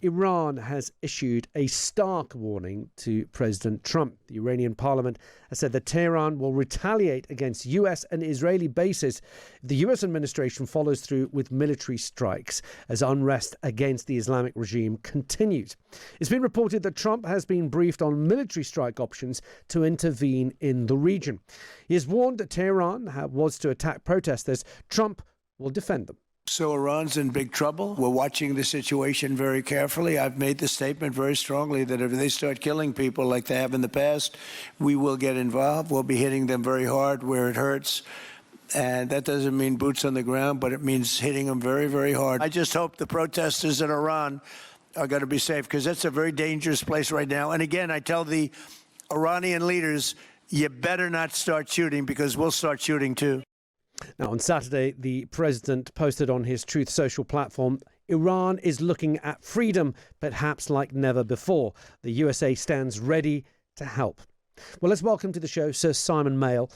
Iran has issued a stark warning to President Trump. The Iranian parliament has said that Tehran will retaliate against US and Israeli bases if the US administration follows through with military strikes as unrest against the Islamic regime continues. It's been reported that Trump has been briefed on military strike options to intervene in the region. He has warned that Tehran was to attack protesters. Trump will defend them. So Iran's in big trouble. We're watching the situation very carefully. I've made the statement very strongly that if they start killing people like they have in the past, we will get involved. We'll be hitting them very hard where it hurts. And that doesn't mean boots on the ground, but it means hitting them very, very hard. I just hope the protesters in Iran are going to be safe, because that's a very dangerous place right now. And again, I tell the Iranian leaders, you better not start shooting, because we'll start shooting too. Now, on Saturday, the president posted on his Truth Social platform, Iran is looking at freedom, perhaps like never before. The USA stands ready to help. Well, let's welcome to the show Sir Simon Mayall,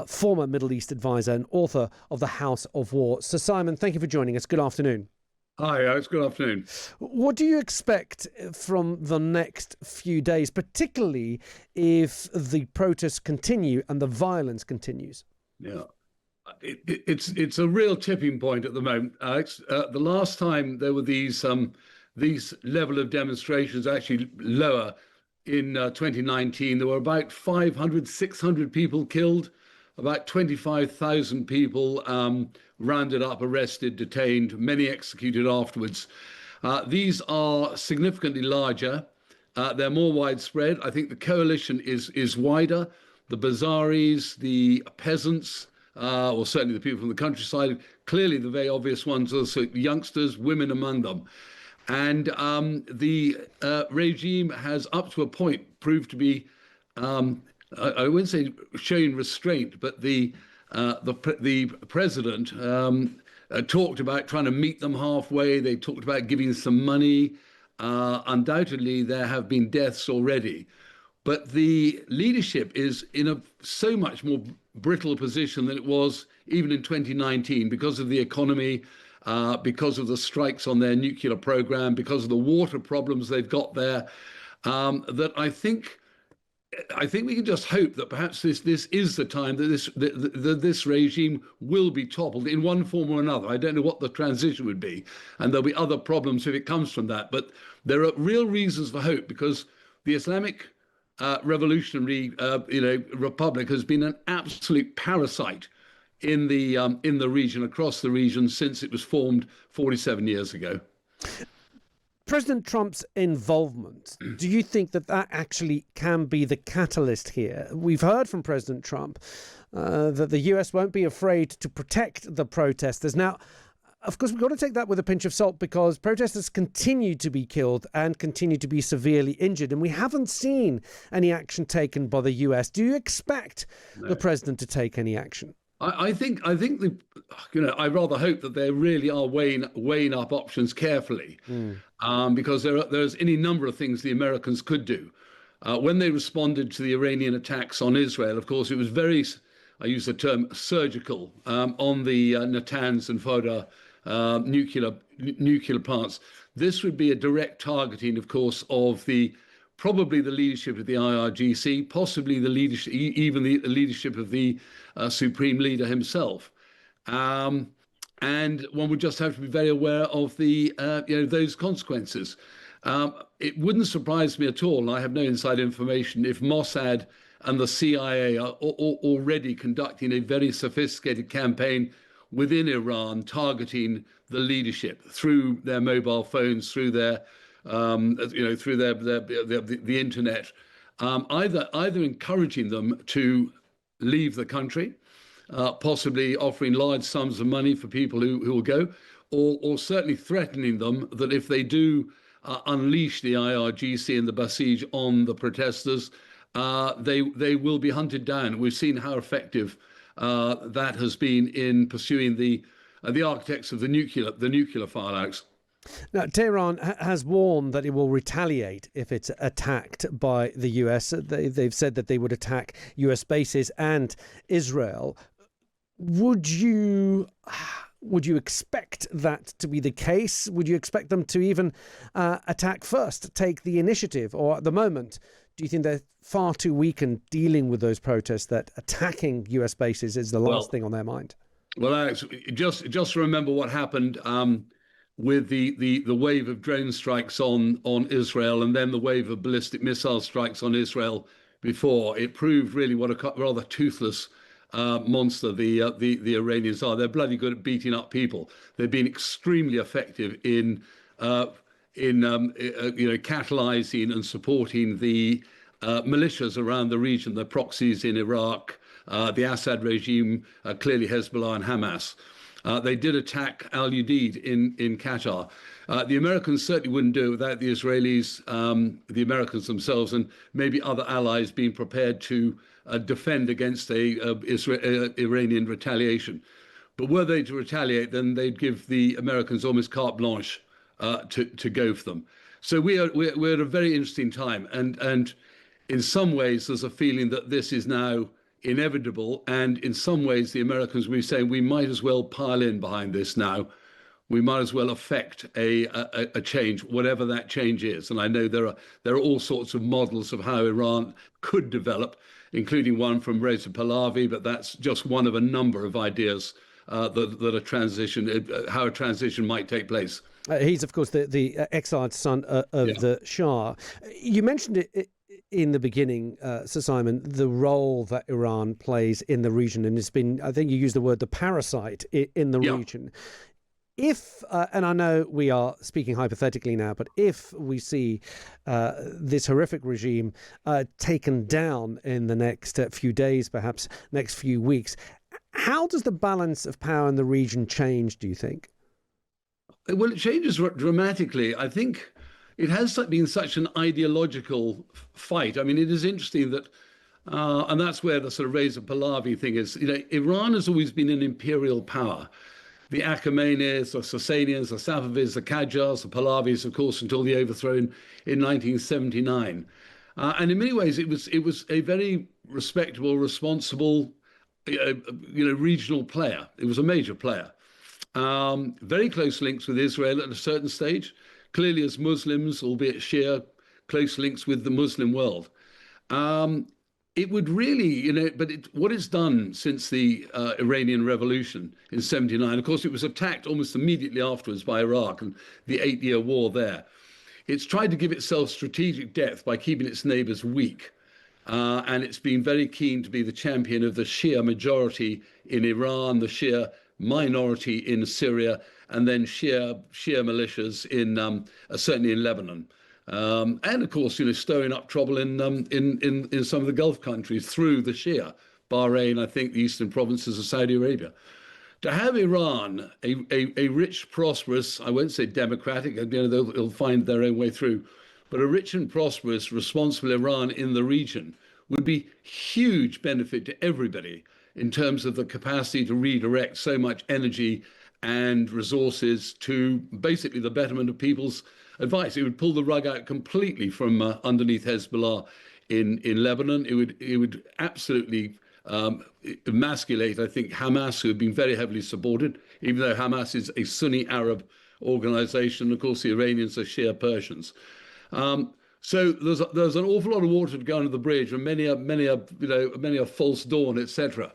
former Middle East advisor and author of The House of War. Sir Simon, thank you for joining us. Good afternoon. Hi, Alex. Good afternoon. What do you expect from the next few days, particularly if the protests continue and the violence continues? Yeah. It's a real tipping point at the moment, Alex. The last time there were these level of demonstrations, actually lower, in 2019, there were about 500, 600 people killed, about 25,000 people rounded up, arrested, detained, many executed afterwards. These are significantly larger. They're more widespread. I think the coalition is wider. The Bazaris, the peasants, or certainly the people from the countryside, clearly the very obvious ones are also youngsters, women among them. And the regime has, up to a point, proved to be, I wouldn't say showing restraint, but the president talked about trying to meet them halfway. They talked about giving some money. Undoubtedly, there have been deaths already. But the leadership is in a so much more brittle position than it was even in 2019 because of the economy, because of the strikes on their nuclear program, because of the water problems they've got there, that I think we can just hope that perhaps this is the time that this regime will be toppled in one form or another. I don't know what the transition would be, and there'll be other problems if it comes from that. But there are real reasons for hope, because the Islamic revolutionary republic has been an absolute parasite in the region, across the region, since it was formed 47 years ago. President Trump's involvement, do you think that actually can be the catalyst here? We've heard from President Trump that the US won't be afraid to protect the protesters. Now, of course, we've got to take that with a pinch of salt, because protesters continue to be killed and continue to be severely injured, and we haven't seen any action taken by the US. Do you expect the president to take any action? I think I rather hope that they really are weighing up options carefully, because there's any number of things the Americans could do. When they responded to the Iranian attacks on Israel, of course, it was very, I use the term surgical, on the Natanz and Fordow nuclear plants. This would be a direct targeting, of course, of probably the leadership of the IRGC, possibly the leadership, even the leadership of the Supreme Leader himself. And one would just have to be very aware of those consequences. It wouldn't surprise me at all, and I have no inside information, if Mossad and the CIA are already conducting a very sophisticated campaign within Iran, targeting the leadership through their mobile phones, through their through the internet, either encouraging them to leave the country, possibly offering large sums of money for people who will go, or certainly threatening them that if they do unleash the IRGC and the Basij on the protesters, they will be hunted down. We've seen how effective that has been in pursuing the architects of the nuclear fireworks. Now, Tehran has warned that it will retaliate if it's attacked by the US. They've said that they would attack US bases and Israel. Would you Would you expect that to be the case? Would you expect them to even attack first, take the initiative? Or at the moment, do you think they're far too weak in dealing with those protests that attacking US bases is the last thing on their mind? Well, Alex, just remember what happened with the wave of drone strikes on Israel, and then the wave of ballistic missile strikes on Israel before. It proved really what a rather toothless monster the Iranians are. They're bloody good at beating up people. They've been extremely effective in catalyzing and supporting the militias around the region, the proxies in Iraq, the Assad regime, clearly Hezbollah and Hamas. They did attack Al Udeid in Qatar. The Americans certainly wouldn't do it without the Israelis, the Americans themselves, and maybe other allies being prepared to defend against Iranian retaliation. But were they to retaliate, then they'd give the Americans almost carte blanche to go for them. So we're at a very interesting time, and in some ways there's a feeling that this is now inevitable, and in some ways the Americans will be saying we might as well pile in behind this now. We might as well affect a change, whatever that change is. And I know there are all sorts of models of how Iran could develop, including one from Reza Pahlavi, but that's just one of a number of ideas that how a transition might take place. He's, of course, the exiled son of the Shah. You mentioned it in the beginning, Sir Simon, the role that Iran plays in the region, and it's been, I think you used the word, the parasite in the region. If, and I know we are speaking hypothetically now, but if we see this horrific regime taken down in the next few days, perhaps next few weeks, how does the balance of power in the region change, do you think? Well, it changes dramatically. I think it has been such an ideological fight. I mean, it is interesting that, and that's where the sort of Reza Pahlavi thing is. Iran has always been an imperial power. The Khameneis, the Sassanians, the Safavids, the Qajars, the Pahlavis, of course, until the overthrow in 1979. And in many ways, it was a very respectable, responsible, regional player. It was a major player. Very close links with Israel at a certain stage. Clearly, as Muslims, albeit Shia, close links with the Muslim world. It would really, what it's done since the Iranian Revolution in '79, of course, it was attacked almost immediately afterwards by Iraq and the 8-year war there. It's tried to give itself strategic depth by keeping its neighbors weak. And it's been very keen to be the champion of the Shia majority in Iran, the Shia minority in Syria, and then Shia militias in certainly in Lebanon. And of course, stirring up trouble in some of the Gulf countries through the Shia, Bahrain, I think the eastern provinces of Saudi Arabia. To have Iran, a rich, prosperous, I won't say democratic, they'll find their own way through, but a rich and prosperous, responsible Iran in the region would be huge benefit to everybody in terms of the capacity to redirect so much energy and resources to basically the betterment of people's advice. It would pull the rug out completely from underneath Hezbollah in Lebanon. It would absolutely emasculate, I think, Hamas, who have been very heavily supported, even though Hamas is a Sunni Arab organization. Of course, the Iranians are Shia Persians. So there's an awful lot of water to go under the bridge, and many a false dawn, etc.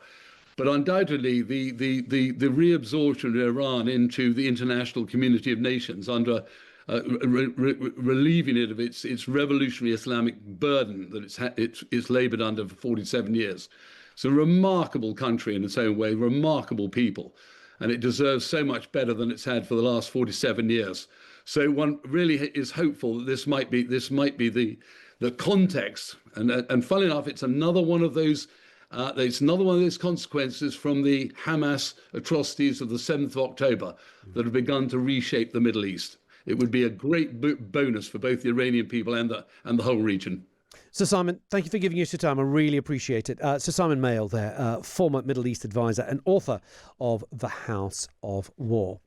But undoubtedly, the reabsorption of Iran into the international community of nations under relieving it of its revolutionary Islamic burden that it's labored under for 47 years. It's a remarkable country in its own way, remarkable people, and it deserves so much better than it's had for the last 47 years. So one really is hopeful that this might be the context, and funnily enough, it's another one of those. It's another one of those consequences from the Hamas atrocities of the 7th of October that have begun to reshape the Middle East. It would be a great bonus for both the Iranian people and the whole region. Sir Simon, thank you for giving us your time. I really appreciate it. Sir Simon Mayall there, former Middle East advisor and author of The House of War.